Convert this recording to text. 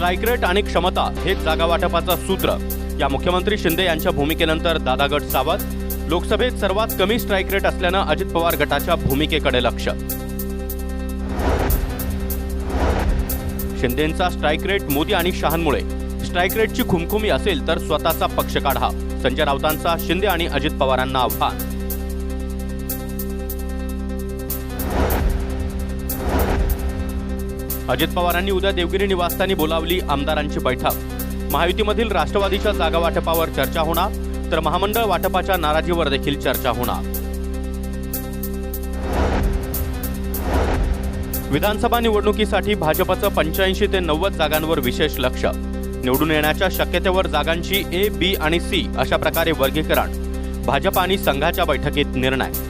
Strike rate आणि क्षमता हेच जागा वाटपाचं सूत्र। या मुख्यमंत्री शिंदे यांच्या भूमिकेनंतर दादा गट सावध। लोकसभेत सर्वात कमी स्ट्राइक रेट असल्याने अजित पवार गटाच्या भूमिकेकडे लक्ष। शिंदेंचा स्ट्राइक रेट मोदी आणि शहांमुळे स्ट्राइक रेटची खुमखुमी असेल तर स्वतःचा पक्ष काढा। संजय राऊतांचा शिंदे आणि अजित पवारांना आव्हान। अजित पवारांनी उद्या देवगिरी निवासस्थानी बोलावली आमदारांची बैठक। महायुतीमधील राष्ट्रवादीच्या जागा वाटपावर चर्चा होणार, तर महामंडळ वाटपाच्या नाराजीवर देखील चर्चा होणार। विधानसभा निवडणुकीसाठी भाजपचं 85 ते 90 जागांवर विशेष लक्ष। निवडून येण्याच्या शक्यतेवर जागांची ए, बी आणि सी अशा प्रकारे वर्गीकरण। भाजप आणि संघाच्या बैठकीत निर्णय।